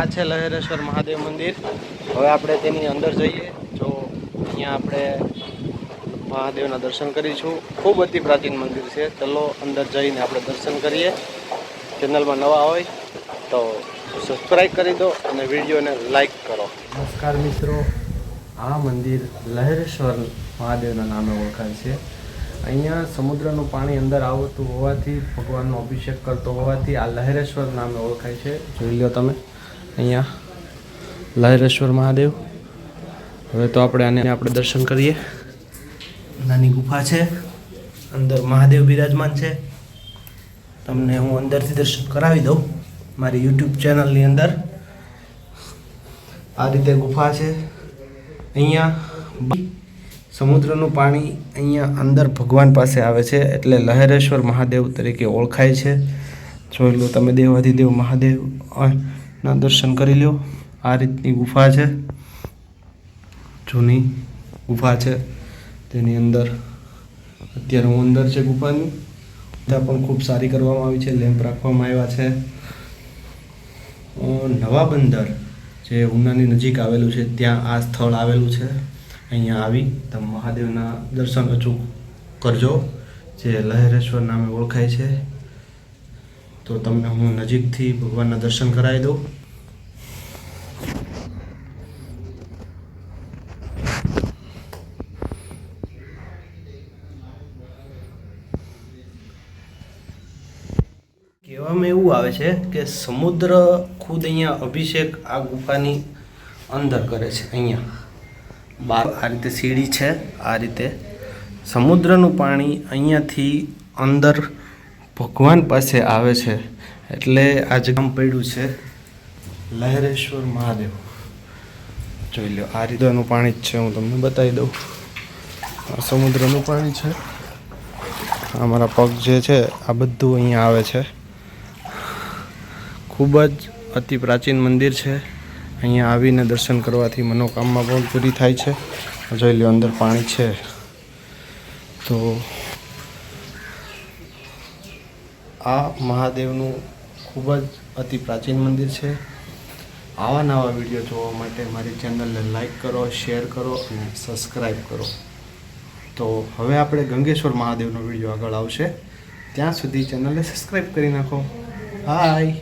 આ છે લહેરેશ્વર મહાદેવ મંદિર। હવે આપણે તેની અંદર જઈએ। જો અહીંયા આપણે મહાદેવના દર્શન કરીશું। ખૂબ અતિ પ્રાચીન મંદિર છે। ચલો અંદર જઈને આપણે દર્શન કરીએ। ચેનલમાં નવા હોય તો સબસ્ક્રાઈબ કરી દો અને વિડીયોને લાઈક કરો। નમસ્કાર મિત્રો, આ મંદિર લહેરેશ્વર મહાદેવના નામે ઓળખાય છે। અહીંયા સમુદ્રનું પાણી અંદર આવતું હોવાથી, ભગવાનનો અભિષેક કરતો હોવાથી આ લહેરેશ્વર નામે ઓળખાય છે। જોઈ લો તમે અહીંયા લહેરેશ્વર મહાદેવ। હવે તો આપણે દર્શન કરીએ। નાની ગુફા છે, અંદર મહાદેવ બિરાજમાન છે। તમને હું અંદરથી દર્શન કરાવી દઉં મારી યુટ્યુબ ચેનલની અંદર। આ રીતે ગુફા છે। અહીંયા સમુદ્રનું પાણી અહીંયા અંદર ભગવાન પાસે આવે છે, એટલે લહેરેશ્વર મહાદેવ તરીકે ઓળખાય છે। જોઈ લો તમે, દેવાધિદેવ મહાદેવના દર્શન કરી લો। આ રીતની ગુફા છે, જૂની ગુફા છે। તેની અંદર અત્યારે હું અંદર છે ગુફાની। ત્યાં પણ ખૂબ સારી કરવામાં આવી છે, લેમ્પ રાખવામાં આવ્યા છે। નવા બંદર જે ઉનાની નજીક આવેલું છે, ત્યાં આ સ્થળ આવેલું છે। અહીંયા આવી તમે મહાદેવના દર્શન અચૂક કરજો, જે લહેરેશ્વર નામે ઓળખાય છે। તો તમને હું નજીકથી ભગવાનના દર્શન કરાવી દઉં। કહેવામાં એવું આવે છે કે સમુદ્ર ખુદ અહીંયા અભિષેક આ ગુફાની અંદર કરે છે। અહીંયા બાર આ રીતે સીડી છે, આ રીતે સમુદ્રનું પાણી અહીંયાથી અંદર ભગવાન પાસે આવે છે, એટલે આ જગ્યા પડ્યું છે લહેરેશ્વર મહાદેવ। જોઈ લો, આ રીતનું પાણી જ છે, હું તમને બતાવી દઉં। આ સમુદ્રનું પાણી છે। અમારા પગ જે છે આ બધું અહીંયા આવે છે। ખૂબ જ અતિ પ્રાચીન મંદિર છે। અહીંયા આવીને દર્શન કરવાથી મનોકામના પણ પૂરી થાય છે। જોઈ લો, અંદર પાણી છે। તો આ મહાદેવનું ખૂબ જ અતિ પ્રાચીન મંદિર છે। આવા નવા વિડીયો જોવા માટે મારી ચેનલને લાઈક કરો, શેર કરો અને સબસ્ક્રાઈબ કરો। તો હવે આપણે ગંગેશ્વર મહાદેવનો વિડીયો આગળ આવશે, ત્યાં સુધી ચેનલને સબસ્ક્રાઈબ કરી નાખો। હાય।